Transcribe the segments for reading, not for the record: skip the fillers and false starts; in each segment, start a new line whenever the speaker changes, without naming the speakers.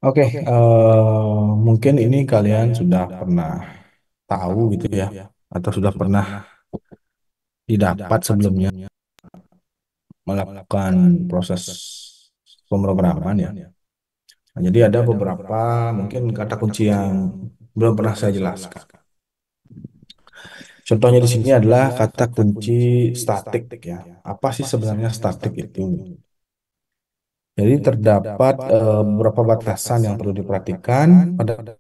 Oke, mungkin ini kalian sudah pernah tahu gitu ya, atau sudah pernah didapat sebelumnya melakukan proses pemrograman ya. Nah, jadi ada beberapa mungkin kata kunci yang belum pernah saya jelaskan. Contohnya di sini adalah kata kunci statik ya. Apa sih sebenarnya statik itu? Jadi terdapat beberapa batasan yang perlu diperhatikan pada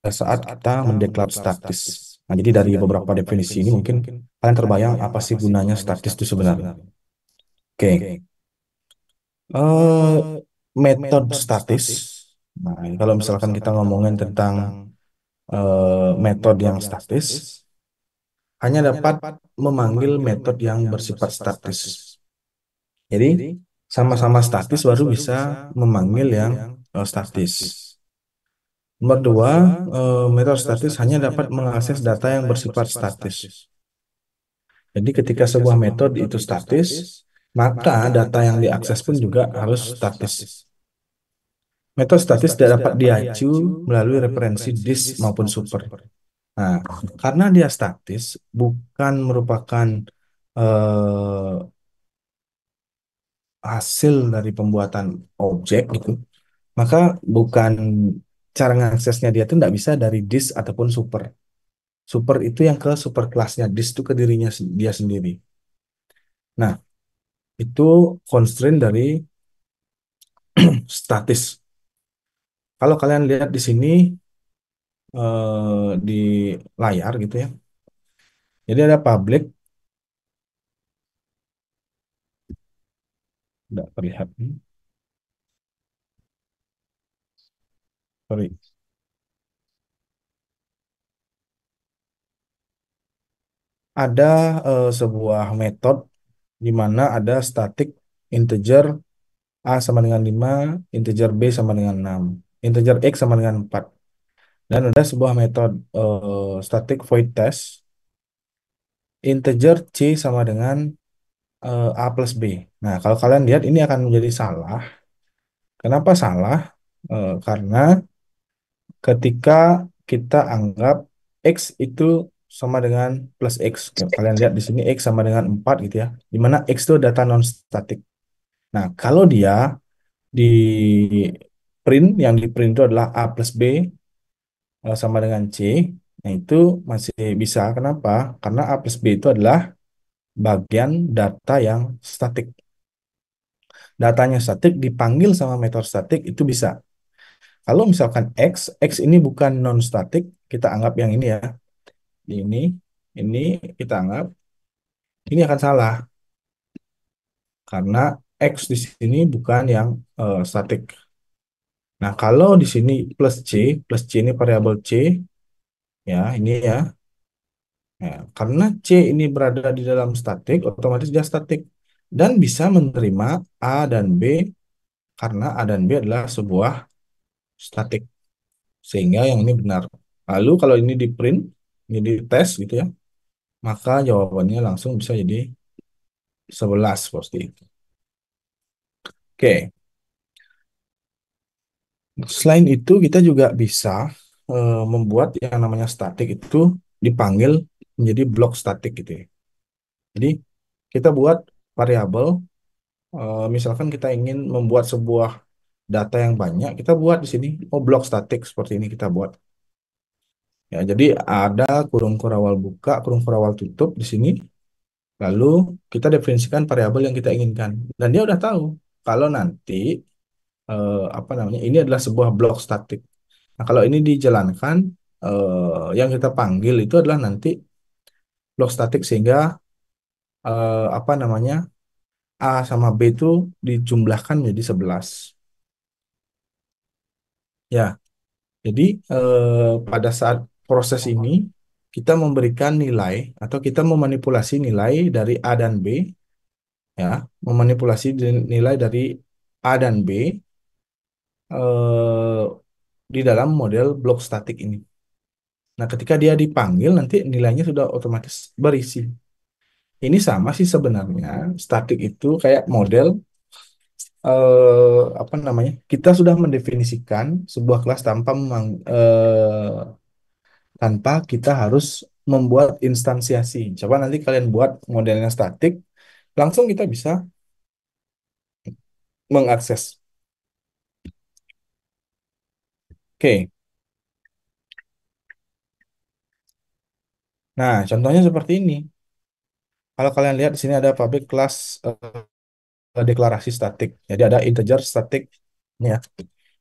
saat kita mendeklar statis. Nah, jadi dari beberapa definisi ini mungkin kalian terbayang apa sih gunanya statis itu sebenarnya. Oke, eh, metode statis. Nah, kalau misalkan kita ngomongin tentang metode yang statis, hanya dapat memanggil metode yang bersifat statis. Jadi, sama-sama statis baru bisa memanggil yang statis. Nomor dua, metode statis hanya dapat mengakses data yang bersifat statis. Jadi ketika sebuah metode itu statis, maka data yang diakses pun juga harus statis. Metode statis tidak dapat diacu melalui referensi disk maupun super. Nah, karena dia statis, bukan merupakan eh, hasil dari pembuatan objek gitu, maka bukan cara mengaksesnya dia itu tidak bisa dari disk ataupun super. Super itu yang ke super kelasnya, disk itu ke dirinya dia sendiri. Nah, itu constraint dari statis. Kalau kalian lihat di sini di layar gitu ya. Jadi ada public, tidak terlihat. Sorry. Ada sebuah metode di mana ada static integer A sama dengan 5, integer B sama dengan 6, integer X sama dengan 4. Dan ada sebuah metode static void test, integer C sama dengan A plus B. Nah, kalau kalian lihat ini akan menjadi salah. Kenapa salah? Karena ketika kita anggap X itu sama dengan plus X. Kalian lihat di sini X sama dengan 4 gitu ya. Di mana X itu data non-static. Nah, kalau dia di print, yang di print itu adalah A plus B sama dengan C, nah itu masih bisa. Kenapa? Karena A plus B itu adalah bagian data yang statik. Datanya statik dipanggil sama metode statik itu bisa. Kalau misalkan X ini bukan non-statik, kita anggap yang ini ya. Ini, ini kita anggap ini akan salah karena X di sini bukan yang statik. Nah, kalau di sini plus C ini variabel C, ya ini ya. Ya, karena C ini berada di dalam statik, otomatis dia statik dan bisa menerima A dan B karena A dan B adalah sebuah statik, sehingga yang ini benar. Lalu kalau ini di print, ini di tes gitu ya, maka jawabannya langsung bisa jadi 11 seperti itu. Oke, selain itu kita juga bisa membuat yang namanya statik itu dipanggil menjadi blok statik gitu ya. Jadi kita buat variabel, misalkan kita ingin membuat sebuah data yang banyak, kita buat di sini, oh blok statik seperti ini kita buat. Ya, jadi ada kurung kurawal buka, kurung kurawal tutup di sini. Lalu kita definisikan variabel yang kita inginkan. Dan dia udah tahu kalau nanti apa namanya ini adalah sebuah blok statik. Nah, kalau ini dijalankan, yang kita panggil itu adalah nanti blok statik sehingga apa namanya A sama B itu dijumlahkan menjadi 11. Ya, jadi pada saat proses ini kita memberikan nilai atau kita memanipulasi nilai dari A dan B, ya, memanipulasi nilai dari A dan B eh, di dalam model blok statik ini. Nah, ketika dia dipanggil nanti nilainya sudah otomatis berisi. Ini sama sih sebenarnya. Statik itu kayak model apa namanya? Kita sudah mendefinisikan sebuah kelas tanpa kita harus membuat instansiasi. Coba nanti kalian buat modelnya statik, langsung kita bisa mengakses. Oke. Nah, contohnya seperti ini. Kalau kalian lihat di sini ada public class deklarasi statik. Jadi ada integer statik ini ya.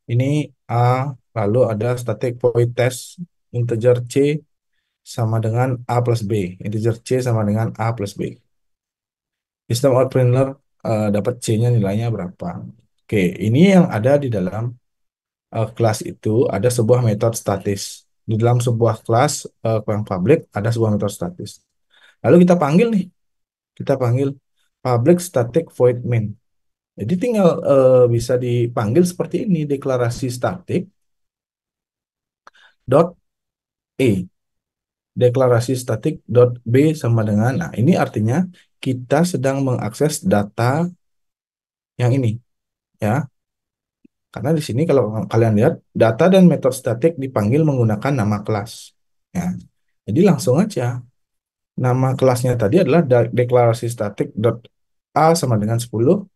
Ini A, lalu ada static void test integer C sama dengan A plus B. Integer C sama dengan A plus B. System out printer dapat C-nya nilainya berapa. Oke, ini yang ada di dalam kelas itu ada sebuah metode statis. Di dalam sebuah kelas yang public ada sebuah metode statis. Lalu kita panggil nih, kita panggil public static void main. Jadi tinggal bisa dipanggil seperti ini, deklarasi statik dot E, deklarasi statik dot B sama dengan, nah ini artinya kita sedang mengakses data yang ini, ya. Karena di sini kalau kalian lihat, data dan metode statik dipanggil menggunakan nama kelas. Ya. Jadi langsung aja, nama kelasnya tadi adalah deklarasi statik dot A sama dengan 10,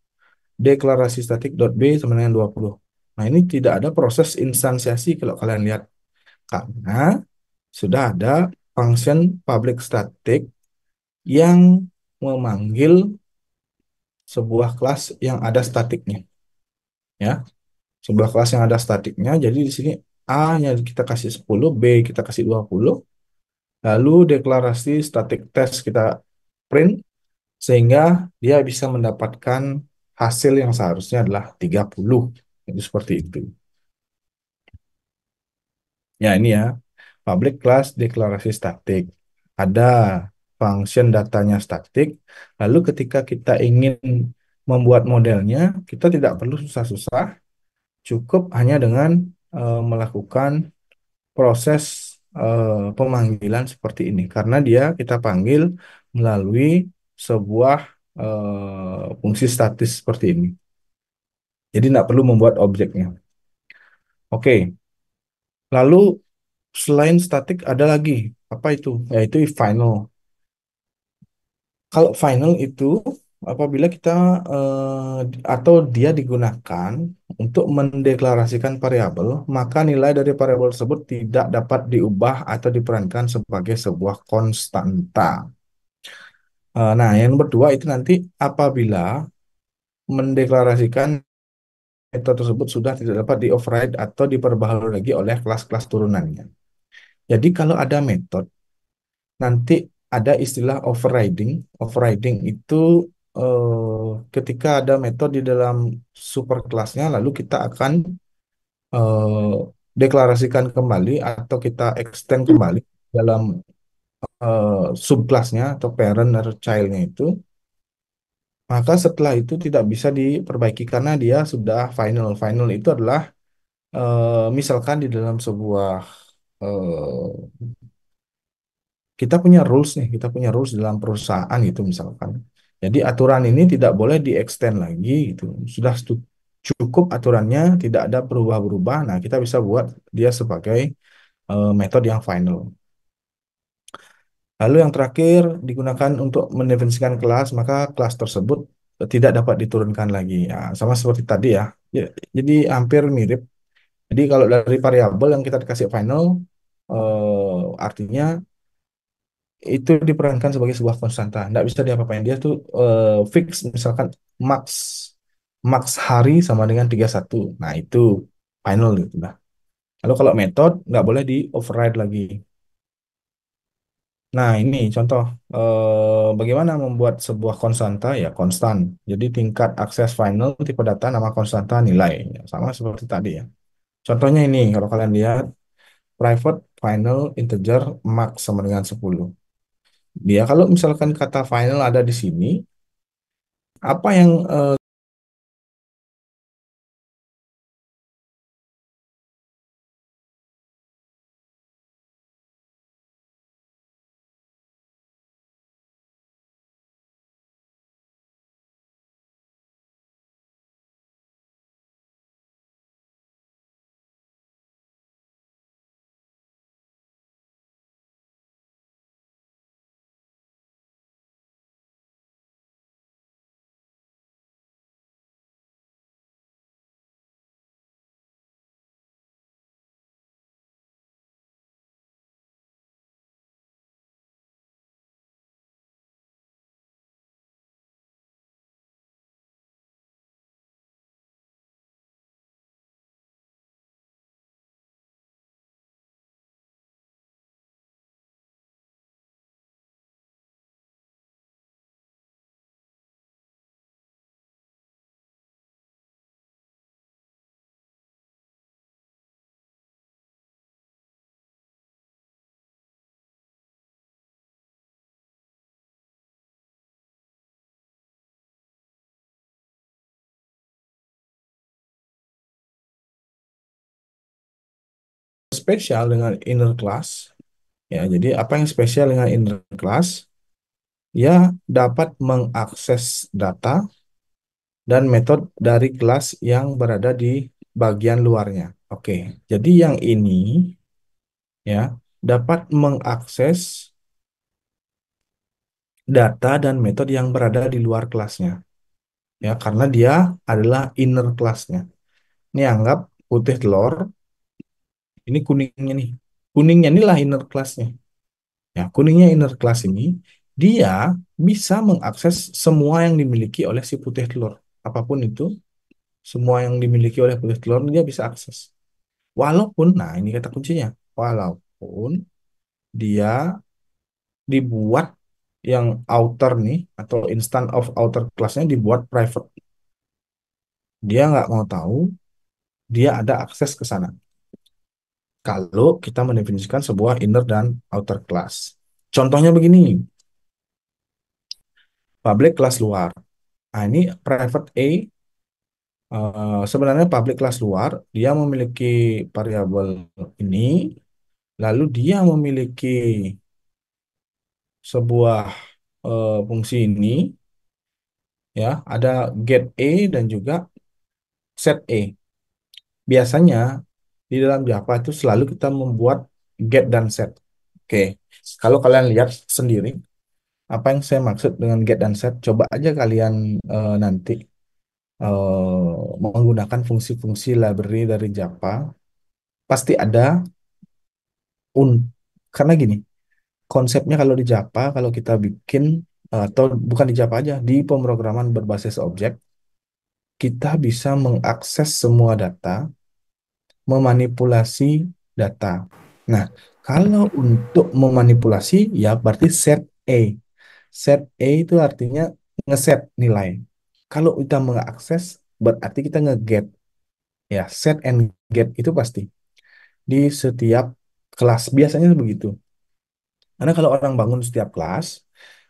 deklarasi statik dot B sama dengan 20. Nah ini tidak ada proses instansiasi kalau kalian lihat. Karena sudah ada function public static yang memanggil sebuah kelas yang ada statiknya, ya. Sebuah kelas yang ada statiknya. Jadi di sini A-nya kita kasih 10, B kita kasih 20, lalu deklarasi static test kita print sehingga dia bisa mendapatkan hasil yang seharusnya adalah 30. Itu seperti itu. Ya, ini ya. Public class deklarasi statik. Ada function datanya statik. Lalu ketika kita ingin membuat modelnya, kita tidak perlu susah-susah. Cukup hanya dengan melakukan proses pemanggilan seperti ini. Karena dia kita panggil melalui sebuah fungsi statis seperti ini. Jadi tidak perlu membuat objeknya. Oke, lalu selain statik ada lagi. Apa itu? Yaitu final. Kalau final itu apabila kita atau dia digunakan untuk mendeklarasikan variabel, maka nilai dari variabel tersebut tidak dapat diubah atau diperankan sebagai sebuah konstanta. Nah, yang kedua itu nanti apabila mendeklarasikan metode tersebut sudah tidak dapat di-override atau diperbaharui lagi oleh kelas-kelas turunannya. Jadi kalau ada metode nanti ada istilah overriding. Overriding itu ketika ada metode di dalam superkelasnya, lalu kita akan eh, deklarasikan kembali atau kita extend kembali dalam subkelasnya atau parent atau childnya itu. Maka setelah itu tidak bisa diperbaiki karena dia sudah final. Final itu adalah misalkan di dalam sebuah kita punya rules nih, kita punya rules dalam perusahaan gitu misalkan. Jadi aturan ini tidak boleh di-extend lagi gitu. Sudah cukup aturannya, tidak ada berubah-berubah. Nah, kita bisa buat dia sebagai metode yang final. Lalu yang terakhir digunakan untuk mendefinisikan kelas, maka kelas tersebut tidak dapat diturunkan lagi. Ya, sama seperti tadi ya. Jadi hampir mirip. Jadi kalau dari variabel yang kita dikasih final, artinya itu diperankan sebagai sebuah konstanta. Nggak bisa diapa-apain. Dia tuh fix, misalkan max max hari sama dengan 31. Nah, itu final gitu lah. Lalu kalau metode nggak boleh di override lagi. Nah, ini contoh bagaimana membuat sebuah konstanta ya konstan. Jadi tingkat akses final tipe data nama konstanta nilai. Ya, sama seperti tadi ya. Contohnya ini kalau kalian lihat private final integer max sama dengan 10. Dia kalau misalkan kata final ada di sini, apa yang spesial dengan inner class, ya, jadi apa yang spesial dengan inner class? Ya, dapat mengakses data dan metode dari kelas yang berada di bagian luarnya. Oke, jadi yang ini ya dapat mengakses data dan metode yang berada di luar kelasnya. Ya, karena dia adalah inner kelasnya. Ini anggap putih telur, ini kuningnya nih. Kuningnya inilah inner kelasnya. Ya, kuningnya inner class ini dia bisa mengakses semua yang dimiliki oleh si putih telur. Apapun itu, semua yang dimiliki oleh putih telur dia bisa akses. Walaupun, nah ini kata kuncinya, walaupun dia dibuat yang outer nih atau instance of outer classnya dibuat private. Dia nggak mau tahu dia ada akses ke sana. Kalau kita mendefinisikan sebuah inner dan outer class. Contohnya begini, public kelas luar. Nah, ini private A, sebenarnya public kelas luar, dia memiliki variabel ini, lalu dia memiliki sebuah fungsi ini, ya, ada get A dan juga set A. Biasanya di dalam Java itu selalu kita membuat get dan set. Oke, kalau kalian lihat sendiri, apa yang saya maksud dengan get dan set, coba aja kalian nanti menggunakan fungsi-fungsi library dari Java, pasti ada un karena gini, konsepnya kalau di Java, kalau kita bikin atau bukan di Java aja, di pemrograman berbasis objek, kita bisa mengakses semua data, memanipulasi data. Nah, kalau untuk memanipulasi ya berarti set A. Set A itu artinya ngeset nilai. Kalau kita mengakses berarti kita ngeget. Ya, set and get itu pasti di setiap kelas. Biasanya begitu. Karena kalau orang bangun setiap kelas,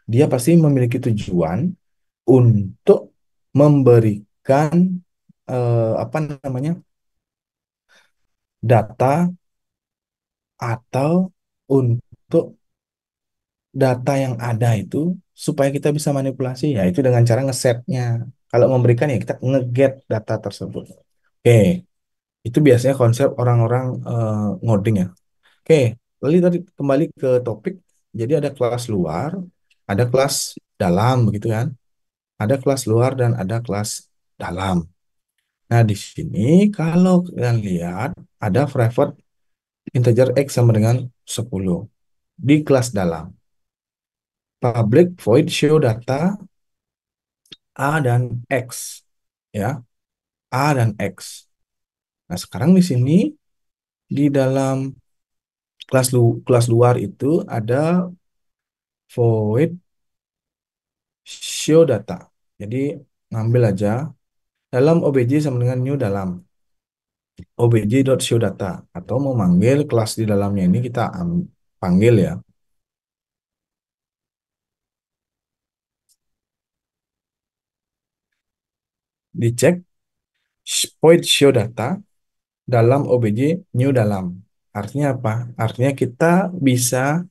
dia pasti memiliki tujuan untuk memberikan apa namanya data atau untuk data yang ada itu supaya kita bisa manipulasi, ya itu dengan cara ngesetnya. Kalau memberikan ya kita ngeget data tersebut. Oke, itu biasanya konsep orang-orang ngoding ya. Oke, lalu tadi kembali ke topik. Jadi ada kelas luar, ada kelas dalam, begitu kan? Ada kelas luar dan ada kelas dalam. Nah, di sini kalau kalian lihat ada private integer x sama dengan 10 di kelas dalam. Public void show data A dan X, ya, A dan X. Nah, sekarang di sini di dalam kelas luar itu ada void show data. Jadi ngambil aja dalam obj sama dengan new dalam obj.showData atau memanggil kelas di dalamnya ini kita panggil ya. Dicek void show data dalam obj new dalam. Artinya apa? Artinya kita bisa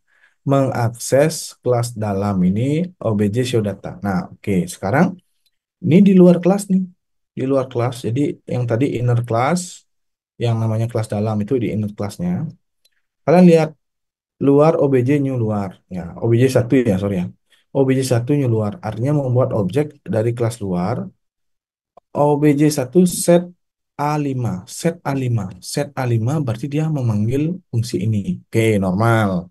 mengakses kelas dalam ini obj show data. Nah, oke, sekarang ini di luar kelas nih. Di luar kelas. Jadi yang tadi inner class, yang namanya kelas dalam itu di inner kelasnya. Kalian lihat luar obj new luar. Ya, obj satu ya, sorry ya. Obj satu new luar. Artinya membuat objek dari kelas luar obj satu set A5, set A5, set A5 berarti dia memanggil fungsi ini. Oke, normal.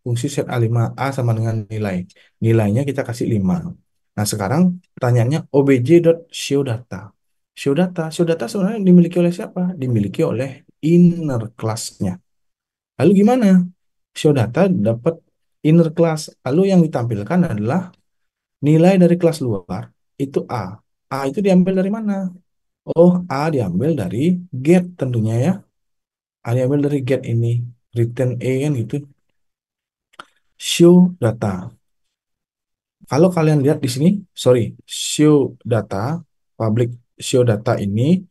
Fungsi set A5, A sama dengan nilai. Nilainya kita kasih 5. Nah, sekarang pertanyaannya obj.showData. ShowData sebenarnya dimiliki oleh siapa? Dimiliki oleh inner class-nya. Lalu gimana? ShowData dapat inner class. Lalu yang ditampilkan adalah nilai dari kelas luar itu A. A itu diambil dari mana? Oh, A diambil dari get tentunya ya. A diambil dari get ini. Return A kan gitu. Show data. Kalau kalian lihat di sini, sorry, show data, public show data ini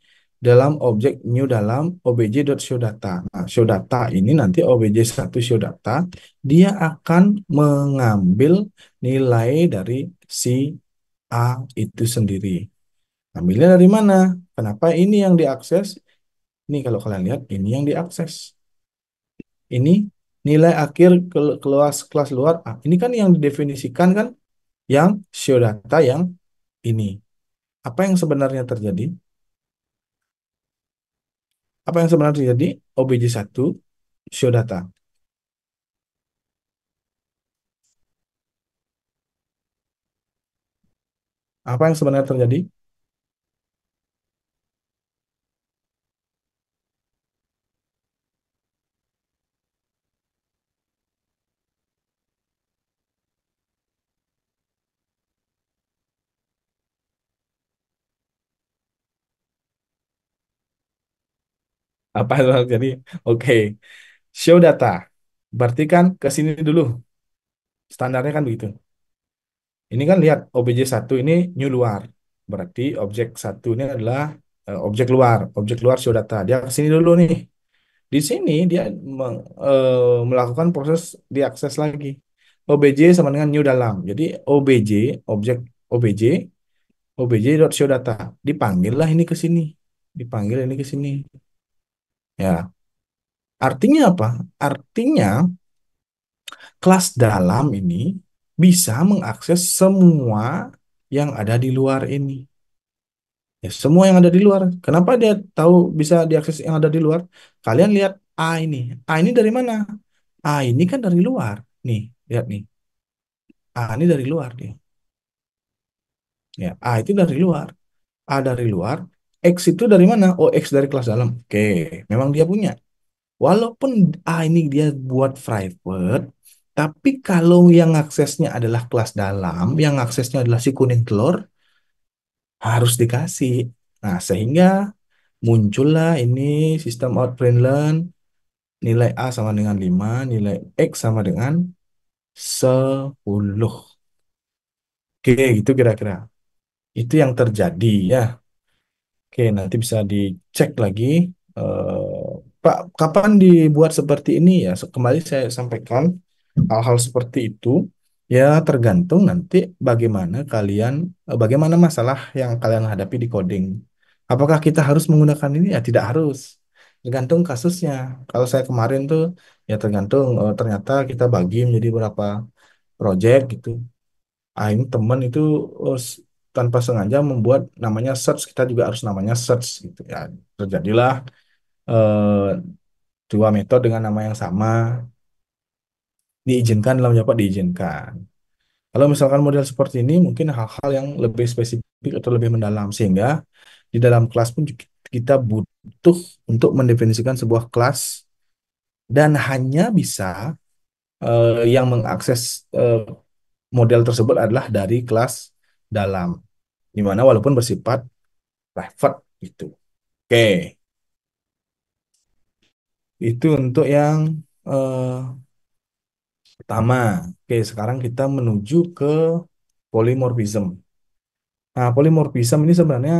dalam objek new dalam obj.showData. Nah, showData ini nanti obj1 showData, dia akan mengambil nilai dari si A itu sendiri. Ambilnya dari mana? Kenapa ini yang diakses? Ini kalau kalian lihat, ini yang diakses. Ini nilai akhir kelas kelas luar. Ah, ini kan yang didefinisikan kan, yang show data yang ini. Apa yang sebenarnya terjadi? Apa yang sebenarnya terjadi? Obj1 show data. Apa yang sebenarnya terjadi? Apa yang sebenarnya terjadi? Oke, show data. Berarti kan ke sini dulu. Standarnya kan begitu. Ini kan lihat obj1 ini new luar. Berarti objek satu ini adalah objek luar show data. Dia ke sini dulu nih. Di sini dia melakukan proses diakses lagi. OBJ sama dengan new dalam. Jadi OBJ, objek OBJ, obj.show data. Dipanggillah ini ke sini. Dipanggil ini ke sini. Ya, artinya apa? Artinya kelas dalam ini bisa mengakses semua yang ada di luar ini. Ya, semua yang ada di luar. Kenapa dia tahu bisa diakses yang ada di luar? Kalian lihat A ini. A ini dari mana? A ini kan dari luar. Nih, lihat nih. A ini dari luar dia. Ya, A itu dari luar. A dari luar. X itu dari mana? Oh, X dari kelas dalam. Oke, memang dia punya. Walaupun A ini dia buat private, tapi kalau yang aksesnya adalah kelas dalam, yang aksesnya adalah si kuning telur, harus dikasih. Nah, sehingga muncullah ini sistem outprint learn, nilai A sama dengan 5, nilai X sama dengan 10. Oke, gitu kira-kira. Itu yang terjadi ya. Oke, nanti bisa dicek lagi. Pak, kapan dibuat seperti ini ya? Kembali saya sampaikan hal-hal seperti itu ya tergantung nanti bagaimana kalian, bagaimana masalah yang kalian hadapi di coding. Apakah kita harus menggunakan ini? Ya tidak harus. Tergantung kasusnya. Kalau saya kemarin tuh ya tergantung ternyata kita bagi menjadi beberapa project gitu. Ah, ini teman itu tanpa sengaja membuat namanya search, kita juga harus namanya search gitu ya. Terjadilah eh, dua metode dengan nama yang sama diizinkan dalam Java diizinkan. Kalau misalkan model seperti ini mungkin hal-hal yang lebih spesifik atau lebih mendalam sehingga di dalam kelas pun kita butuh untuk mendefinisikan sebuah kelas dan hanya bisa yang mengakses model tersebut adalah dari kelas dalam, di mana walaupun bersifat private gitu. Oke, itu untuk yang eh, pertama. Oke, sekarang kita menuju ke polymorphism. Nah, polymorphism ini sebenarnya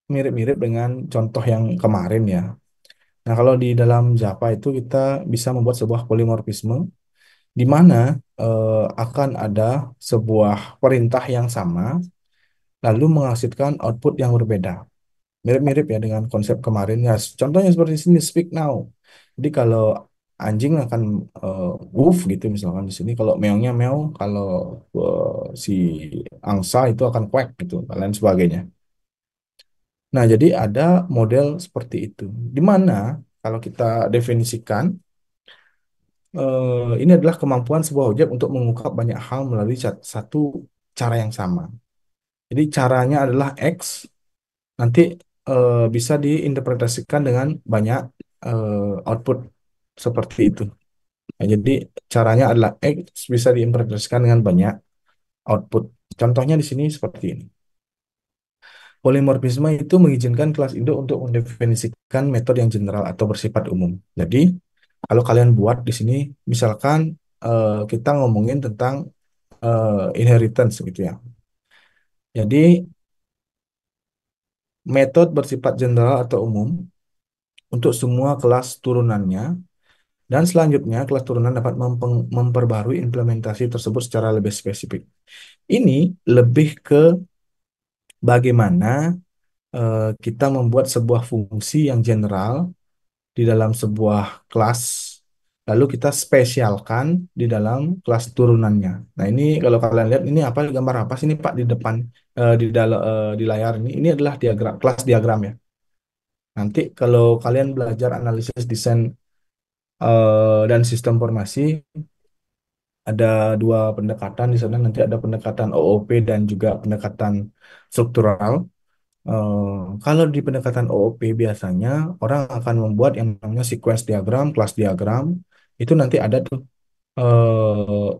mirip-mirip dengan contoh yang kemarin ya. Nah, kalau di dalam Java itu kita bisa membuat sebuah polymorphisme di mana akan ada sebuah perintah yang sama lalu menghasilkan output yang berbeda. Mirip-mirip ya dengan konsep kemarin. Ya, contohnya seperti sini, speak now. Jadi kalau anjing akan woof gitu misalkan di sini. Kalau meownya meow, kalau si angsa itu akan quack gitu, dan lain sebagainya. Nah, jadi ada model seperti itu. Di mana kalau kita definisikan, ini adalah kemampuan sebuah objek untuk mengungkap banyak hal melalui satu cara yang sama. Jadi caranya adalah X, nanti bisa diinterpretasikan dengan banyak output seperti itu. Nah, jadi caranya adalah X bisa diinterpretasikan dengan banyak output. Contohnya di sini seperti ini. Polimorfisme itu mengizinkan kelas induk untuk mendefinisikan metode yang general atau bersifat umum. Jadi, kalau kalian buat di sini, misalkan kita ngomongin tentang inheritance gitu ya. Jadi, metode bersifat general atau umum untuk semua kelas turunannya, dan selanjutnya kelas turunan dapat memperbarui implementasi tersebut secara lebih spesifik. Ini lebih ke bagaimana kita membuat sebuah fungsi yang general di dalam sebuah kelas, lalu kita spesialkan di dalam kelas turunannya. Nah, ini kalau kalian lihat ini apa gambar apa sih ini Pak di depan di dalam di layar ini? Ini adalah diagram, kelas diagram ya. Nanti kalau kalian belajar analisis desain dan sistem informasi, ada dua pendekatan di sana. Nanti ada pendekatan OOP dan juga pendekatan struktural. Eh, Kalau di pendekatan OOP biasanya orang akan membuat yang namanya sequence diagram, kelas diagram. Itu nanti ada tuh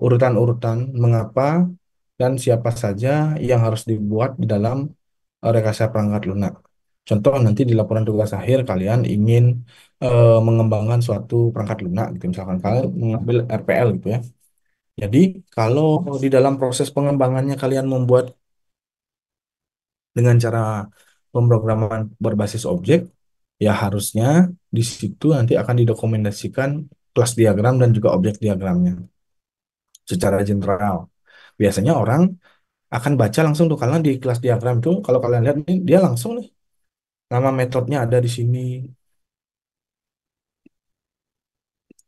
urutan-urutan mengapa dan siapa saja yang harus dibuat di dalam rekayasa perangkat lunak. Contoh nanti di laporan tugas akhir kalian ingin mengembangkan suatu perangkat lunak gitu. Misalkan kalian mengambil RPL gitu ya. Jadi kalau di dalam proses pengembangannya kalian membuat dengan cara pemrograman berbasis objek, ya harusnya di situ nanti akan didokumentasikan kelas diagram dan juga objek diagramnya secara general. Biasanya orang akan baca langsung tuh karena di kelas diagram itu kalau kalian lihat nih dia langsung nih nama metodenya ada di sini.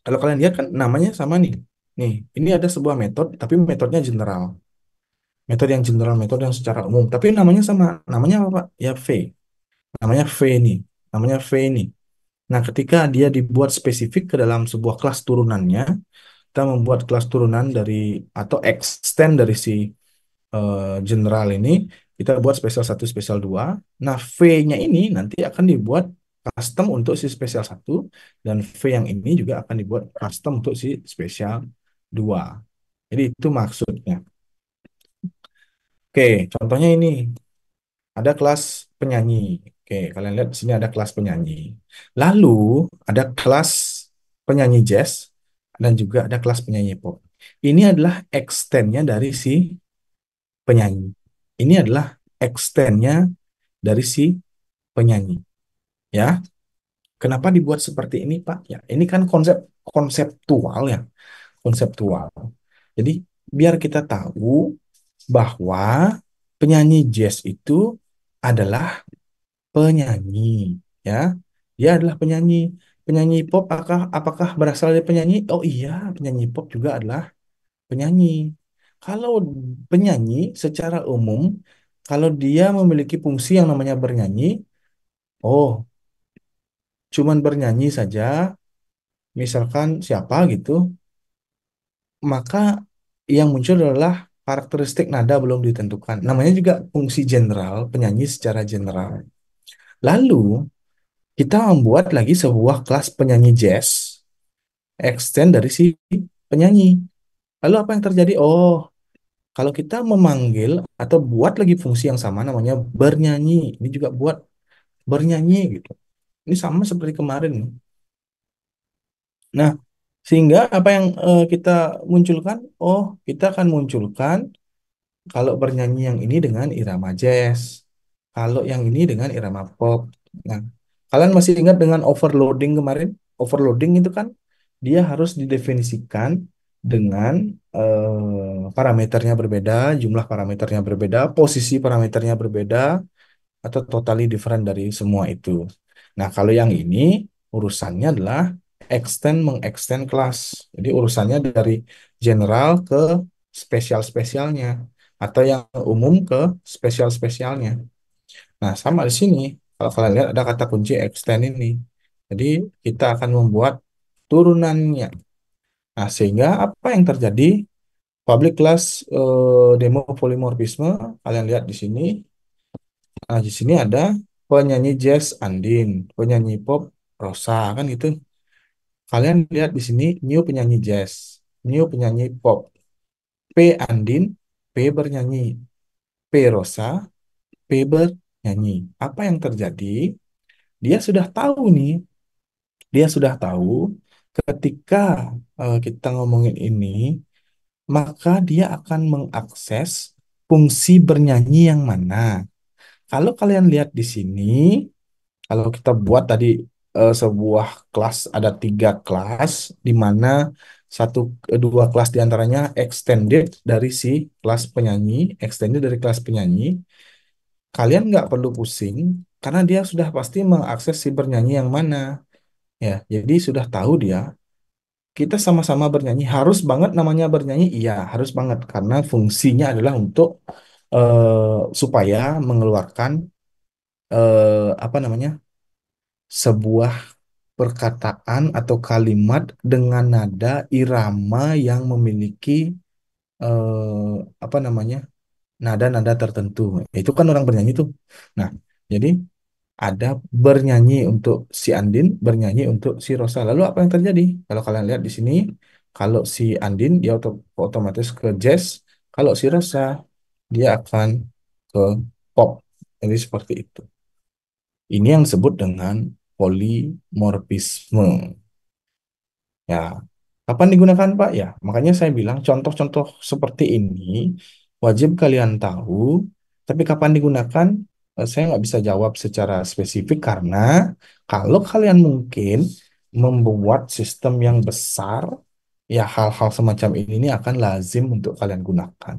Kalau kalian lihat kan namanya sama nih. Nih, ini ada sebuah metode tapi metodenya general. Metode yang general, metode yang secara umum. Tapi namanya sama. Namanya apa, Pak? Ya V. Namanya V nih. Namanya V nih. Nah, ketika dia dibuat spesifik ke dalam sebuah kelas turunannya, kita membuat kelas turunan dari atau extend dari si general ini, kita buat spesial satu spesial 2. Nah, V-nya ini nanti akan dibuat custom untuk si spesial satu dan V yang ini juga akan dibuat custom untuk si spesial 2. Jadi itu maksudnya. Oke, contohnya ini ada kelas penyanyi. Oke, kalian lihat di sini ada kelas penyanyi. Lalu ada kelas penyanyi jazz dan juga ada kelas penyanyi pop. Ini adalah extendnya dari si penyanyi. Ini adalah extendnya dari si penyanyi. Ya, kenapa dibuat seperti ini, Pak? Ya, ini kan konsep konseptual ya, konseptual. Jadi biar kita tahu bahwa penyanyi jazz itu adalah penyanyi, ya. Dia adalah penyanyi. Penyanyi pop apakah berasal dari penyanyi? Oh iya, penyanyi pop juga adalah penyanyi. Kalau penyanyi secara umum, kalau dia memiliki fungsi yang namanya bernyanyi, oh, cuman bernyanyi saja, misalkan siapa gitu, maka yang muncul adalah karakteristik nada belum ditentukan. Namanya juga fungsi general, penyanyi secara general. Lalu, kita membuat lagi sebuah kelas penyanyi jazz, extend dari si penyanyi. Lalu apa yang terjadi? Oh, kalau kita memanggil atau buat lagi fungsi yang sama namanya bernyanyi, ini juga buat bernyanyi gitu. Ini sama seperti kemarin. Nah, sehingga apa yang kita munculkan? Oh, kita akan munculkan kalau bernyanyi yang ini dengan irama jazz, kalau yang ini dengan irama pop. Nah, kalian masih ingat dengan overloading kemarin? Overloading itu kan dia harus didefinisikan dengan parameternya berbeda, jumlah parameternya berbeda, posisi parameternya berbeda, atau totally different dari semua itu. Nah, kalau yang ini urusannya adalah extend mengextend kelas. Jadi urusannya dari general ke spesial-spesialnya atau yang umum ke spesial-spesialnya. Nah, sama di sini. Kalau kalian lihat ada kata kunci extend ini. Jadi kita akan membuat turunannya. Nah, sehingga apa yang terjadi? Public class demo polimorfisme, kalian lihat di sini. Nah, di sini ada penyanyi jazz Andin, penyanyi pop Rosa, kan gitu. Kalian lihat di sini new penyanyi jazz, new penyanyi pop. P Andin, P bernyanyi, P Rosa, P bernyanyi. Apa yang terjadi? Dia sudah tahu nih, dia sudah tahu ketika kita ngomongin ini, maka dia akan mengakses fungsi bernyanyi yang mana. Kalau kalian lihat di sini, kalau kita buat tadi sebuah kelas ada 3 kelas, di mana satu dua kelas diantaranya extended dari si kelas penyanyi, extended dari kelas penyanyi. Kalian nggak perlu pusing karena dia sudah pasti mengakses si bernyanyi yang mana. Ya, jadi sudah tahu dia. Kita sama-sama bernyanyi. Harus banget namanya bernyanyi? Iya, harus banget karena fungsinya adalah untuk supaya mengeluarkan apa namanya? Sebuah perkataan atau kalimat dengan nada irama yang memiliki apa namanya? Nada-nada tertentu. Itu kan orang bernyanyi tuh. Nah, jadi ada bernyanyi untuk si Andin, bernyanyi untuk si Rosa. Lalu apa yang terjadi? Kalau kalian lihat di sini, kalau si Andin dia otomatis ke jazz, kalau si Rosa dia akan ke pop. Jadi seperti itu. Ini yang disebut dengan polimorfisme. Ya, kapan digunakan, Pak? Ya, makanya saya bilang contoh-contoh seperti ini wajib kalian tahu. Tapi kapan digunakan? Saya nggak bisa jawab secara spesifik karena kalau kalian mungkin membuat sistem yang besar, ya hal-hal semacam ini akan lazim untuk kalian gunakan.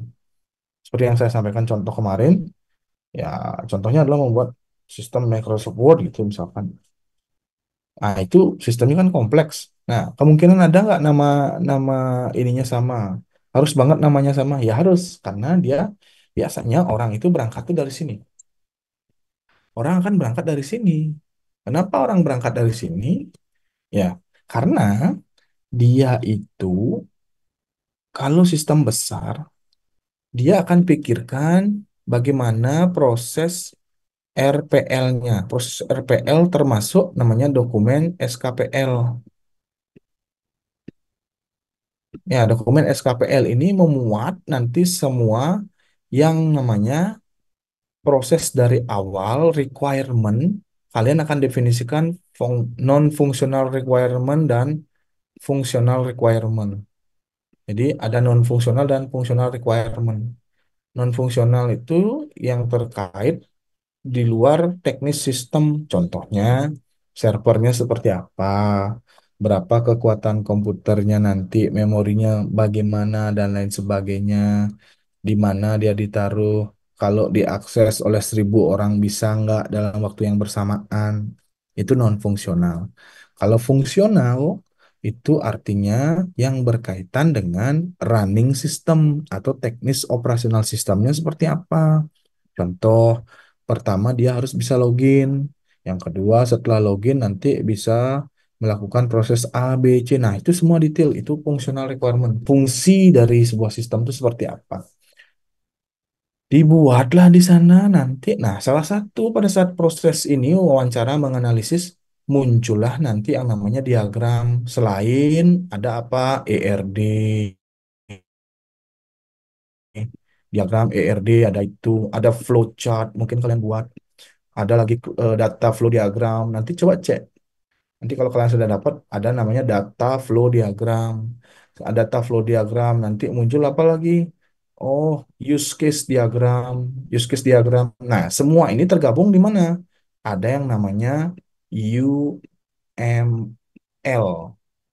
Seperti yang saya sampaikan contoh kemarin, ya contohnya adalah membuat sistem Microsoft Word gitu misalkan. Nah, itu sistemnya kan kompleks. Nah, kemungkinan ada nggak nama nama ininya sama? Harus banget namanya sama? Ya harus, karena dia biasanya orang itu berangkat tuh dari sini. Orang akan berangkat dari sini. Kenapa orang berangkat dari sini? Ya, karena dia itu kalau sistem besar, dia akan pikirkan bagaimana proses RPL-nya. Proses RPL termasuk namanya dokumen SKPL. Ya, dokumen SKPL ini memuat nanti semua yang namanya proses dari awal requirement. Kalian akan definisikan non-functional requirement dan functional requirement. Jadi ada non-functional dan functional requirement. Non-functional itu yang terkait di luar teknis sistem. Contohnya, servernya seperti apa, berapa kekuatan komputernya nanti, memorinya bagaimana, dan lain sebagainya, di mana dia ditaruh, kalau diakses oleh 1.000 orang bisa nggak dalam waktu yang bersamaan, itu non-fungsional. Kalau fungsional, itu artinya yang berkaitan dengan running system atau teknis operasional sistemnya seperti apa. Contoh, pertama dia harus bisa login. Yang kedua, setelah login nanti bisa melakukan proses A, B, C. Nah, itu semua detail. Itu functional requirement. Fungsi dari sebuah sistem itu seperti apa. Dibuatlah di sana nanti. Nah, salah satu pada saat proses ini wawancara menganalisis muncullah nanti yang namanya diagram. Selain ada apa? ERD, diagram ERD ada itu, ada flowchart mungkin kalian buat. Ada lagi data flow diagram. Nanti coba cek. Nanti kalau kalian sudah dapat, ada namanya data flow diagram. Data flow diagram, nanti muncul apa lagi? Oh, use case diagram. Use case diagram. Nah, semua ini tergabung di mana? Ada yang namanya UML.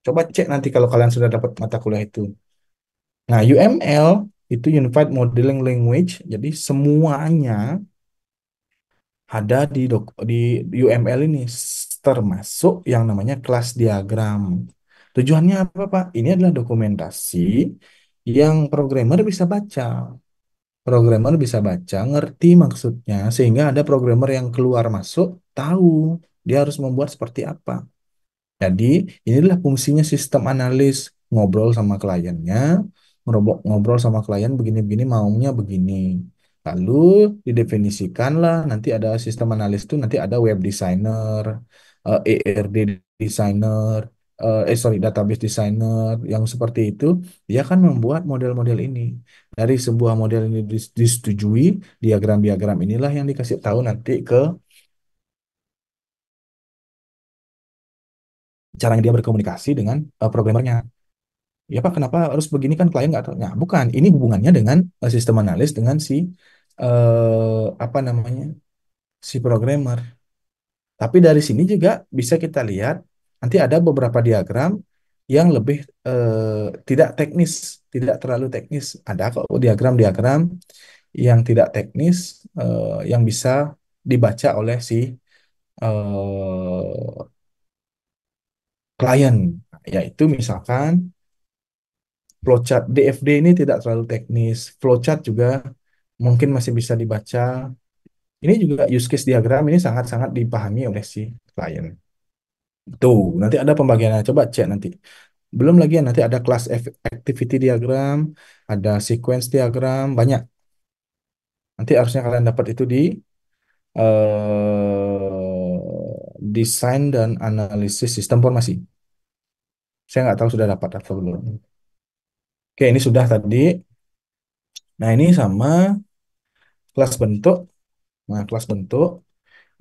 Coba cek nanti kalau kalian sudah dapat mata kuliah itu. Nah, UML itu Unified Modeling Language. Jadi semuanya ada di UML ini termasuk yang namanya kelas diagram. Tujuannya apa, Pak? Ini adalah dokumentasi yang programmer bisa baca. Programmer bisa baca, ngerti maksudnya, sehingga ada programmer yang keluar masuk tahu dia harus membuat seperti apa. Jadi, inilah fungsinya sistem analis. Ngobrol sama kliennya, ngobrol sama klien begini-begini, maunya begini. Lalu didefinisikanlah, nanti ada sistem analis itu, nanti ada web designer, ERD designer, sorry, database designer, yang seperti itu. Dia akan membuat model-model ini. Dari sebuah model ini disetujui, diagram-diagram inilah yang dikasih tahu nanti ke caranya dia berkomunikasi dengan programmernya. Ya Pak, kenapa harus begini kan klien nggak tahu. Nah, bukan. Ini hubungannya dengan sistem analis dengan si apa namanya? si programmer. Tapi dari sini juga bisa kita lihat nanti ada beberapa diagram yang lebih tidak teknis, tidak terlalu teknis. Ada kok diagram-diagram yang tidak teknis yang bisa dibaca oleh si klien. Yaitu misalkan flowchart DFD ini tidak terlalu teknis, flowchart juga mungkin masih bisa dibaca. Ini juga use case diagram ini sangat-sangat dipahami oleh si klien. Tuh, nanti ada pembagiannya. Coba cek nanti. Belum lagi nanti ada class activity diagram, ada sequence diagram, banyak. Nanti harusnya kalian dapat itu di desain dan analisis sistem informasi. Saya nggak tahu sudah dapat atau belum. Oke, ini sudah tadi. Nah, ini sama kelas bentuk. Nah, kelas bentuk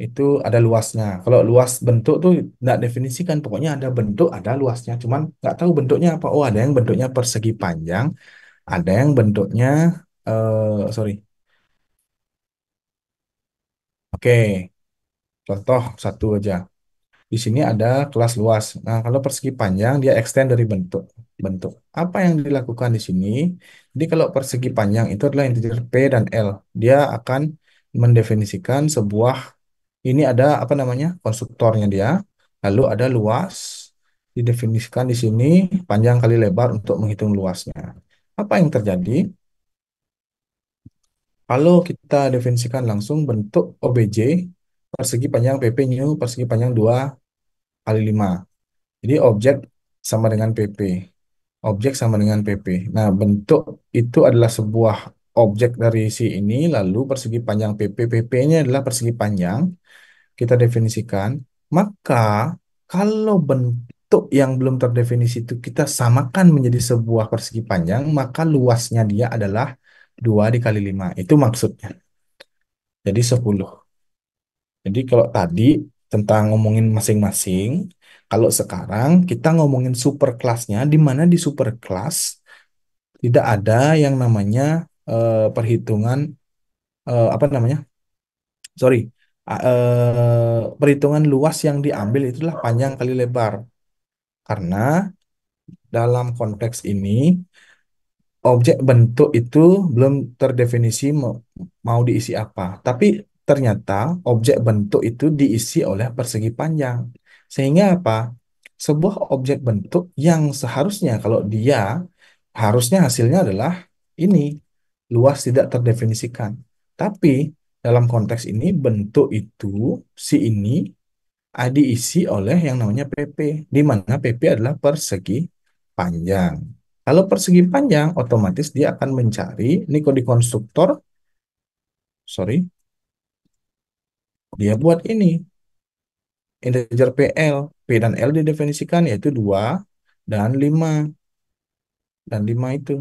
itu ada luasnya. Kalau luas bentuk tuh nggak definisikan. Pokoknya ada bentuk, ada luasnya. Cuman nggak tahu bentuknya apa. Oh, ada yang bentuknya persegi panjang, ada yang bentuknya, sorry. Oke, contoh satu aja. Di sini ada kelas luas. Nah, kalau persegi panjang dia extend dari bentuk. Bentuk. Apa yang dilakukan di sini? Jadi kalau persegi panjang itu adalah integer P dan L. Dia akan mendefinisikan sebuah ini ada apa namanya? Konstruktornya dia. Lalu ada luas didefinisikan di sini panjang kali lebar untuk menghitung luasnya. Apa yang terjadi? Kalau kita definisikan langsung bentuk OBJ persegi panjang PP new persegi panjang 2 kali 5. Jadi objek sama dengan PP. Objek sama dengan PP. Nah, bentuk itu adalah sebuah objek dari si ini, lalu persegi panjang PP. PP-nya adalah persegi panjang, kita definisikan. Maka, kalau bentuk yang belum terdefinisi itu kita samakan menjadi sebuah persegi panjang, maka luasnya dia adalah 2 dikali 5. Itu maksudnya. Jadi 10. Jadi kalau tadi tentang ngomongin masing-masing, kalau sekarang kita ngomongin superclassnya, di mana di superclass tidak ada yang namanya perhitungan apa namanya? Sorry, perhitungan luas yang diambil itulah panjang kali lebar. Karena dalam konteks ini objek bentuk itu belum terdefinisi mau diisi apa. Tapi ternyata objek bentuk itu diisi oleh persegi panjang. Sehingga apa? Sebuah objek bentuk yang seharusnya kalau dia harusnya hasilnya adalah ini luas tidak terdefinisikan. Tapi dalam konteks ini bentuk itu si ini diisi oleh yang namanya PP, di mana PP adalah persegi panjang. Kalau persegi panjang, otomatis dia akan mencari, ini kode di konstruktor, sorry, dia buat ini, integer PL. P dan L didefinisikan yaitu 2 dan 5. Dan 5 itu.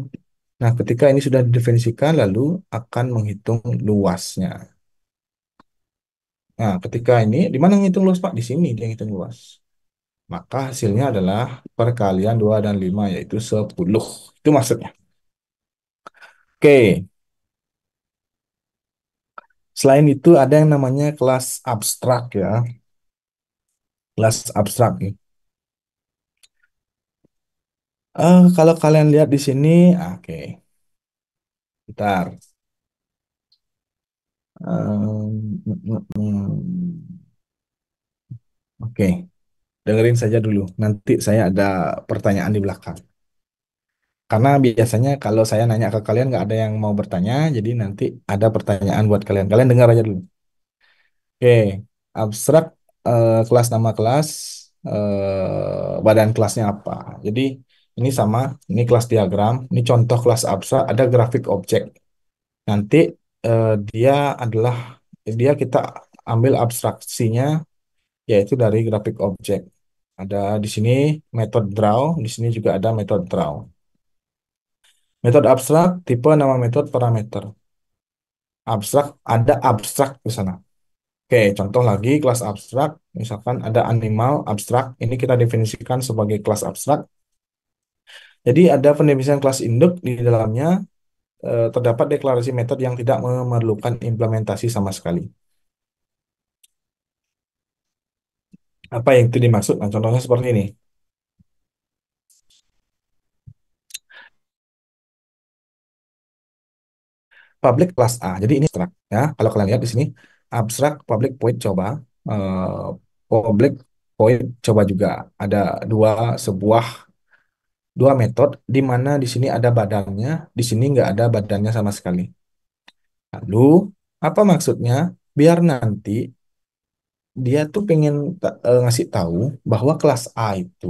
Nah, ketika ini sudah didefinisikan, lalu akan menghitung luasnya. Nah, ketika ini, di mana menghitung luas, Pak? Di sini dia ngitung luas. Maka hasilnya adalah perkalian 2 dan 5, yaitu 10. Itu maksudnya. Oke, selain itu ada yang namanya kelas abstrak ya. Kelas abstrak nih. Kalau kalian lihat di sini, oke, bentar. Oke, dengerin saja dulu. Nanti saya ada pertanyaan di belakang. Karena biasanya kalau saya nanya ke kalian nggak ada yang mau bertanya, jadi nanti ada pertanyaan buat kalian. Kalian dengar aja dulu. Oke, abstrak kelas nama kelas, badan kelasnya apa. Jadi ini sama, ini kelas diagram, ini contoh kelas abstrak, ada grafik objek. Nanti dia adalah dia kita ambil abstraksinya yaitu dari grafik objek. Ada di sini metode draw, di sini juga ada metode draw. Metode abstrak tipe nama metode parameter. Abstrak ada abstrak di sana. Oke, contoh lagi kelas abstrak, misalkan ada animal abstrak, ini kita definisikan sebagai kelas abstrak. Jadi ada pendefinisian kelas induk di dalamnya terdapat deklarasi metode yang tidak memerlukan implementasi sama sekali. Apa yang itu dimaksud? Nah, contohnya seperti ini. Public kelas A. Jadi ini abstrak ya. Kalau kalian lihat di sini abstrak, public, void, coba. Eh, Public, void, coba juga. Ada sebuah dua metode di mana di sini ada badannya, di sini nggak ada badannya sama sekali. Lalu apa maksudnya? Biar nanti dia tuh pengen ngasih tahu bahwa kelas A itu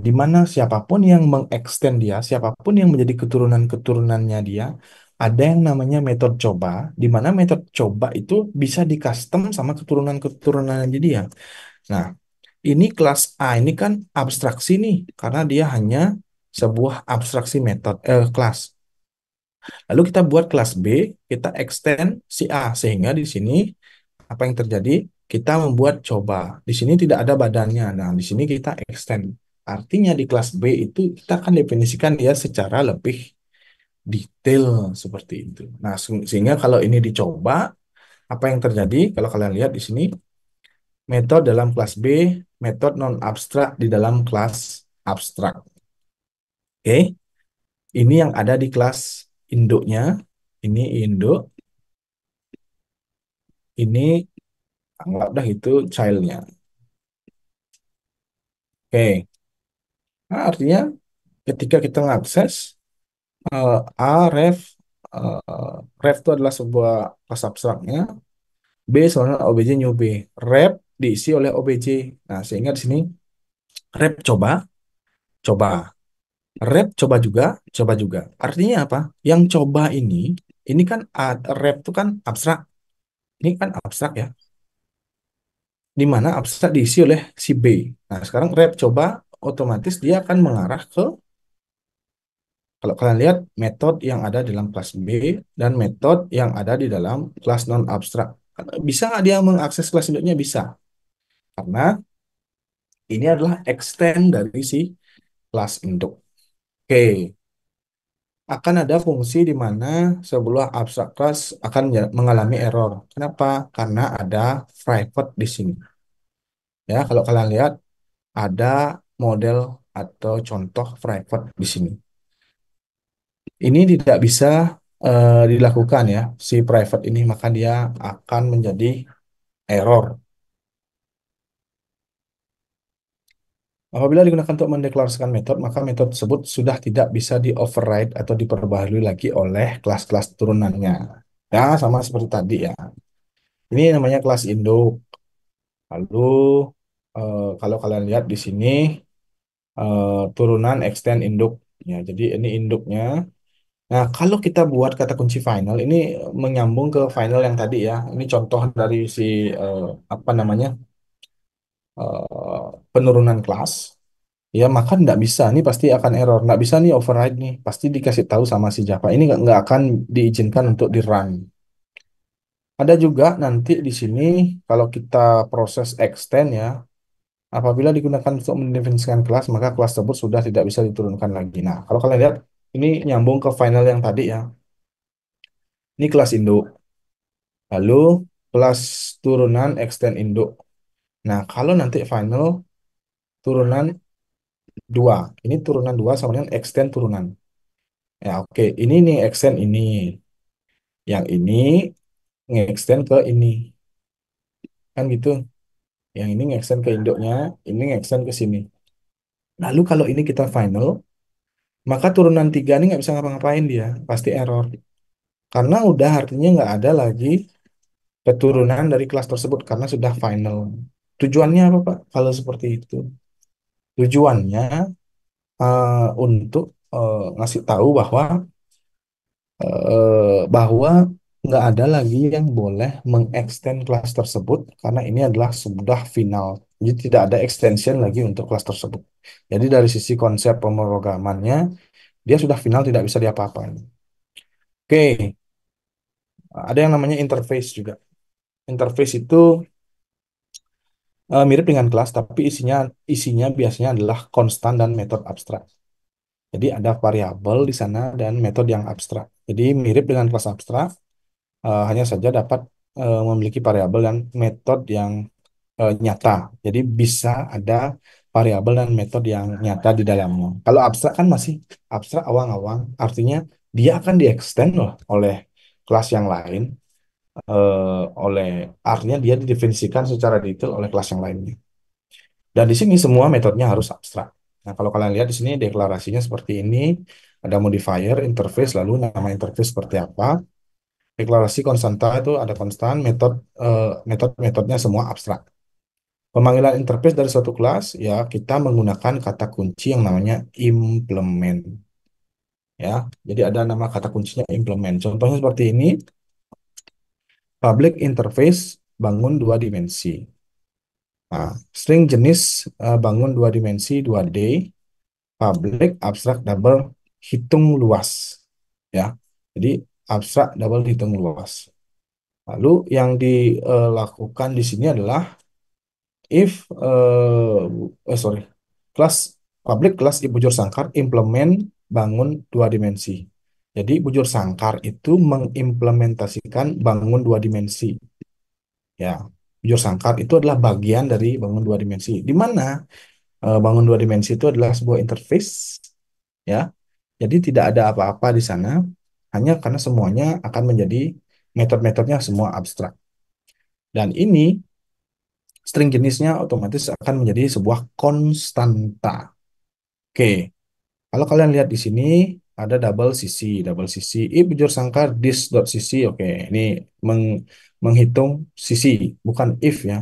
di mana siapapun yang mengextend dia, siapapun yang menjadi keturunan-keturunannya dia, ada yang namanya metode coba, di mana metode coba itu bisa di custom sama keturunan-keturunannya dia. Nah, ini kelas A ini kan abstraksi nih, karena dia hanya sebuah abstraksi kelas. Lalu kita buat kelas B, kita extend si A, sehingga di sini apa yang terjadi? Kita membuat coba. Di sini tidak ada badannya. Nah, di sini kita extend. Artinya di kelas B itu kita akan definisikan dia secara lebih detail seperti itu. Nah, sehingga kalau ini dicoba, apa yang terjadi? Kalau kalian lihat di sini, metode dalam kelas B, metode non abstrak di dalam kelas abstrak. Oke, ini yang ada di kelas induknya. Ini induk, ini anggap dah itu childnya. Oke, nah, artinya ketika kita mengakses A, ref, ref itu adalah sebuah kelas abstraknya. B soalnya OBJ new B. Ref diisi oleh OBJ. Nah, sehingga di sini ref coba, coba. Ref coba juga, coba juga. Artinya apa? Yang coba ini kan ref itu kan abstrak. Ini kan abstrak ya. Di mana abstrak diisi oleh si B. Nah, sekarang ref coba otomatis dia akan mengarah ke, kalau kalian lihat, metode yang ada dalam kelas B dan metode yang ada di dalam kelas non-abstrak. Bisa nggak dia mengakses kelas induknya? Bisa. Karena ini adalah extend dari si kelas induk. Oke, akan ada fungsi di mana sebuah abstrak class akan mengalami error. Kenapa? Karena ada private di sini. Ya, kalau kalian lihat ada model atau contoh private di sini. Ini tidak bisa dilakukan ya, si private ini, maka dia akan menjadi error. Apabila digunakan untuk mendeklarasikan metode, maka metode tersebut sudah tidak bisa di-override atau diperbaharui lagi oleh kelas-kelas turunannya. Ya, sama seperti tadi ya. Ini namanya kelas induk. Lalu, kalau kalian lihat di sini, turunan extend induk. Ya, jadi ini induknya. Nah, kalau kita buat kata kunci final, ini menyambung ke final yang tadi ya. Ini contoh dari si, eh, apa namanya, penurunan kelas. Ya, maka nggak bisa. Ini pasti akan error. Nggak bisa nih override nih. Pasti dikasih tahu sama si Java. Ini nggak akan diizinkan untuk di-run. Ada juga nanti di sini, kalau kita proses extend ya, apabila digunakan untuk mendefinisikan kelas, maka kelas tersebut sudah tidak bisa diturunkan lagi. Nah, kalau kalian lihat, ini nyambung ke final yang tadi ya. Ini kelas induk. Lalu kelas turunan extend induk. Nah, kalau nanti final turunan 2. Ini turunan 2 sama dengan extend turunan. Ya, oke. Ini nih extend ini. Yang ini nge-extend ke ini. Kan gitu. Yang ini nge-extend ke induknya, ini nge-extend ke sini. Lalu kalau ini kita final, maka turunan 3 ini nggak bisa ngapa-ngapain dia. Pasti error. Karena udah artinya nggak ada lagi keturunan dari kelas tersebut karena sudah final. Tujuannya apa, Pak? Kalau seperti itu. Tujuannya untuk ngasih tahu bahwa nggak ada lagi yang boleh mengextend kelas tersebut karena ini adalah sudah final. Jadi tidak ada extension lagi untuk kelas tersebut. Jadi dari sisi konsep pemrogramannya, dia sudah final, tidak bisa diapa-apain. Oke, ada yang namanya interface juga. Interface itu mirip dengan kelas, tapi isinya biasanya adalah konstan dan metode abstrak. Jadi ada variabel di sana dan metode yang abstrak. Jadi mirip dengan kelas abstrak, hanya saja dapat memiliki variabel dan metode yang nyata. Jadi bisa ada variabel dan metode yang nyata di dalamnya. Kalau abstrak kan masih abstrak awang-awang, artinya dia akan di-extend loh oleh kelas yang lain, oleh artinya dia didefinisikan secara detail oleh kelas yang lainnya. Dan di sini semua metodenya harus abstrak. Nah, kalau kalian lihat di sini deklarasinya seperti ini, ada modifier, interface, lalu nama interface seperti apa. Deklarasi konstanta itu ada konstan, metode-metodenya semua abstrak. Pemanggilan interface dari suatu kelas, ya kita menggunakan kata kunci yang namanya implement. Ya, jadi ada nama kata kuncinya implement. Contohnya seperti ini, public interface bangun dua dimensi. Nah, string jenis bangun dua dimensi 2D, public abstrak double hitung luas. Ya, jadi abstrak double hitung luas. Lalu yang dilakukan di sini adalah if sorry, kelas public kelas di bujur sangkar implement bangun dua dimensi. Jadi bujur sangkar itu mengimplementasikan bangun dua dimensi. Ya, bujur sangkar itu adalah bagian dari bangun dua dimensi. Di mana bangun dua dimensi itu adalah sebuah interface, ya. Jadi tidak ada apa-apa di sana, hanya karena semuanya akan menjadi metode-metodenya semua abstrak. Dan ini string jenisnya otomatis akan menjadi sebuah konstanta. Oke, kalau kalian lihat di sini ada double sisi. If bujur sangkar this.sisi, oke, ini menghitung sisi, bukan if ya.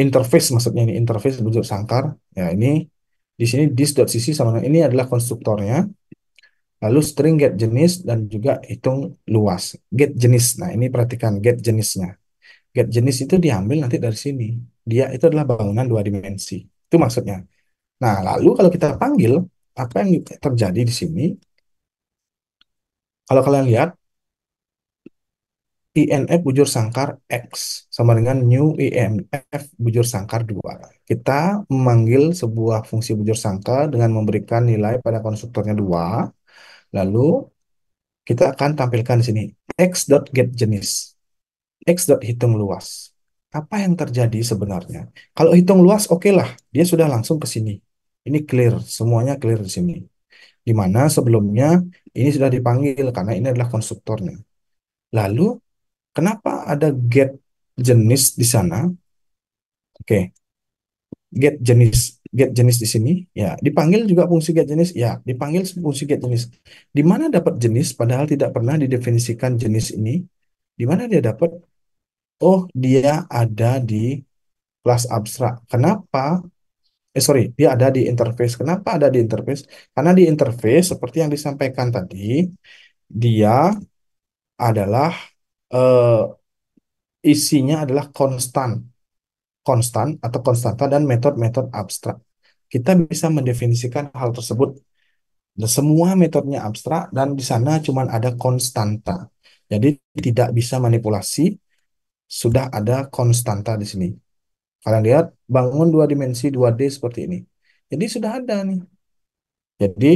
Interface maksudnya ini interface bujur sangkar. Ya ini di sini this.sisi sama dengan ini adalah konstruktornya. Lalu string get jenis dan juga hitung luas. Get jenis. Nah ini perhatikan get jenisnya. Get jenis itu diambil nanti dari sini. Dia itu adalah bangunan dua dimensi. Itu maksudnya. Nah, lalu kalau kita panggil, apa yang terjadi di sini? Kalau kalian lihat, INF bujur sangkar X sama dengan new INF bujur sangkar 2. Kita memanggil sebuah fungsi bujur sangkar dengan memberikan nilai pada konstruktornya 2. Lalu kita akan tampilkan di sini X.getJenis. X.hitung luas. Apa yang terjadi sebenarnya? Kalau hitung luas, oke lah. Dia sudah langsung ke sini. Ini clear. Semuanya clear di sini. Di mana sebelumnya ini sudah dipanggil karena ini adalah konstruktornya. Lalu, kenapa ada get jenis di sana? Oke, get jenis di sini, ya dipanggil juga fungsi get jenis, ya dipanggil fungsi get jenis. Di mana dapat jenis padahal tidak pernah didefinisikan jenis ini? Di mana dia dapat? Oh, dia ada di kelas abstrak. Kenapa? Sorry, dia ada di interface. Kenapa ada di interface? Karena di interface seperti yang disampaikan tadi, dia adalah eh, isinya adalah konstan, konstan atau konstanta dan metode-metode abstrak. Kita bisa mendefinisikan hal tersebut. Dan semua metodenya abstrak dan di sana cuma ada konstanta. Jadi tidak bisa manipulasi, sudah ada konstanta di sini. Kalian lihat bangun dua dimensi 2D seperti ini. Jadi sudah ada nih. Jadi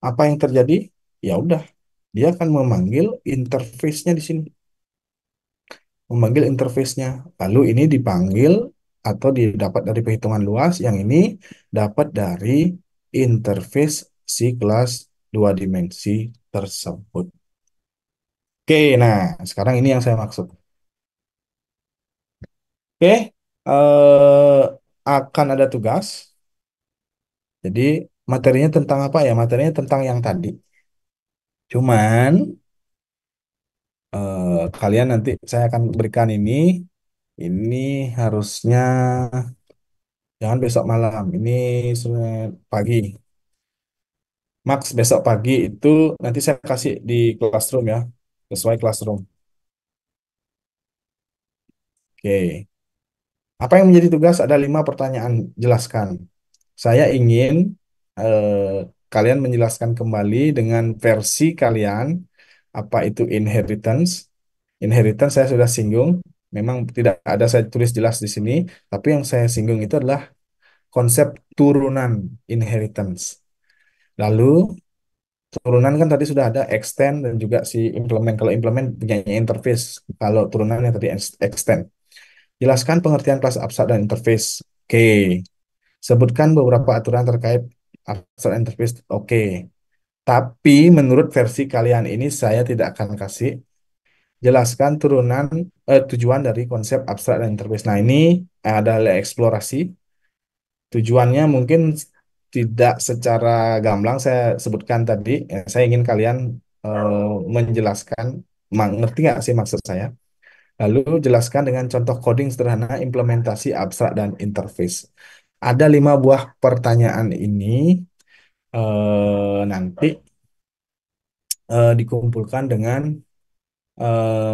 apa yang terjadi? Ya udah, dia akan memanggil interface-nya di sini. Memanggil interface-nya. Lalu ini dipanggil atau didapat dari perhitungan luas, yang ini dapat dari interface si kelas dua dimensi tersebut. Oke, nah sekarang ini yang saya maksud. Oke, akan ada tugas. Jadi materinya tentang apa ya? Materinya tentang yang tadi. Cuman kalian nanti saya akan berikan ini. Ini harusnya jangan besok malam. Ini pagi. Max besok pagi itu nanti saya kasih di classroom ya. Sesuai classroom. Oke. Apa yang menjadi tugas? Ada 5 pertanyaan. Jelaskan. Saya ingin kalian menjelaskan kembali dengan versi kalian. Apa itu inheritance? Inheritance saya sudah singgung. Memang tidak ada saya tulis jelas di sini. Tapi yang saya singgung itu adalah konsep turunan inheritance. Lalu turunan kan tadi sudah ada extend dan juga si implement. Kalau implement punya interface, kalau turunannya tadi extend. Jelaskan pengertian kelas abstrak dan interface. Oke. Sebutkan beberapa aturan terkait abstrak dan interface. Oke. Tapi menurut versi kalian ini saya tidak akan kasih. Jelaskan tujuan dari konsep abstrak dan interface. Nah, ini adalah eksplorasi. Tujuannya mungkin tidak secara gamblang saya sebutkan tadi. Saya ingin kalian menjelaskan, ngerti nggak sih maksud saya? Lalu jelaskan dengan contoh coding sederhana implementasi abstrak dan interface. Ada 5 buah pertanyaan ini nanti dikumpulkan dengan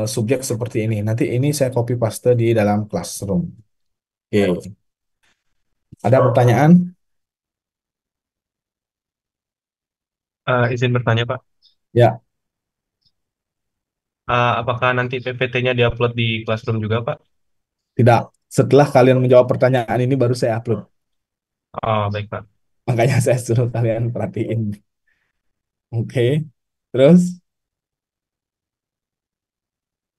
subjek seperti ini. Nanti ini saya copy paste di dalam classroom. Oke. Ada pertanyaan?
Izin bertanya, Pak.
Ya,
Apakah nanti PPT-nya diupload di Classroom juga, Pak?
tidak. Setelah kalian menjawab pertanyaan ini baru saya upload.
Oh, baik, Pak.
Makanya saya suruh kalian perhatiin. Oke. Terus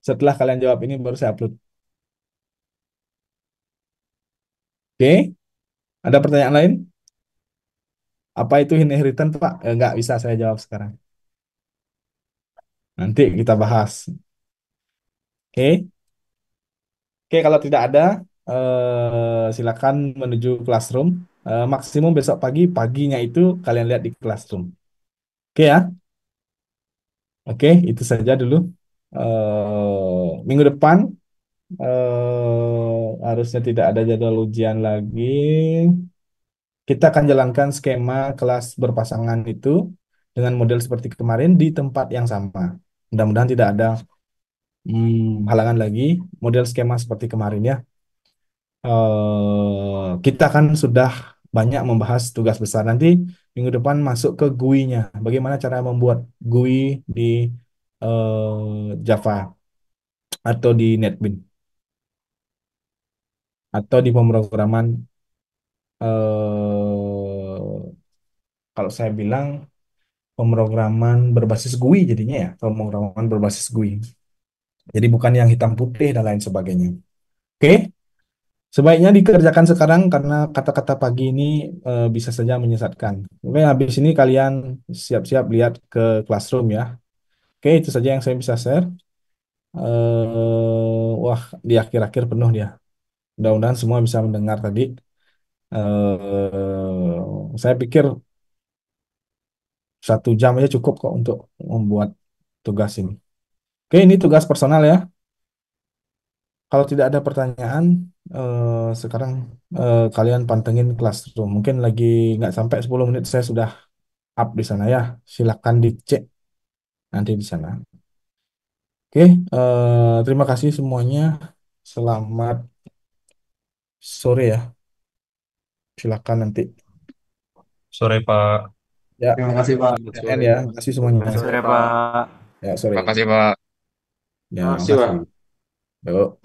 setelah kalian jawab ini baru saya upload. Oke. Ada pertanyaan lain? Apa itu inheritance, Pak? Nggak bisa saya jawab sekarang. Nanti kita bahas. Oke. Oke, kalau tidak ada, silakan menuju classroom. Maksimum besok pagi, paginya itu kalian lihat di classroom. Oke ya. Oke, itu saja dulu. Minggu depan harusnya tidak ada jadwal ujian lagi. Kita akan jalankan skema kelas berpasangan itu dengan model seperti kemarin di tempat yang sama. Mudah-mudahan tidak ada halangan lagi. Model skema seperti kemarin ya. Kita kan sudah banyak membahas tugas besar. Nanti minggu depan masuk ke GUI-nya. Bagaimana cara membuat GUI di Java atau di NetBeans atau di pemrograman kalau saya bilang pemrograman berbasis GUI jadinya ya, pemrograman berbasis GUI. Jadi bukan yang hitam putih dan lain sebagainya. Oke, sebaiknya dikerjakan sekarang karena kata-kata pagi ini bisa saja menyesatkan. Oke, habis ini kalian siap-siap lihat ke classroom ya. Oke, itu saja yang saya bisa share. Wah, di akhir-akhir penuh dia. Mudah-mudahan semua bisa mendengar tadi. Saya pikir 1 jam aja cukup kok untuk membuat tugas ini. Oke, ini tugas personal ya. Kalau tidak ada pertanyaan, sekarang kalian pantengin Classroom. Mungkin lagi nggak sampai 10 menit saya sudah up di sana ya. Silakan dicek nanti di sana. Oke, terima kasih semuanya. Selamat sore ya. Silakan nanti.
Sore, Pak.
Ya,
Terima kasih Pak.
selamat PN ya. Terima kasih semuanya.
Sore Pak.
Ya, sore.
Makasih Pak.
Ya,
Makasih
makasih.
Pak.
Yuk.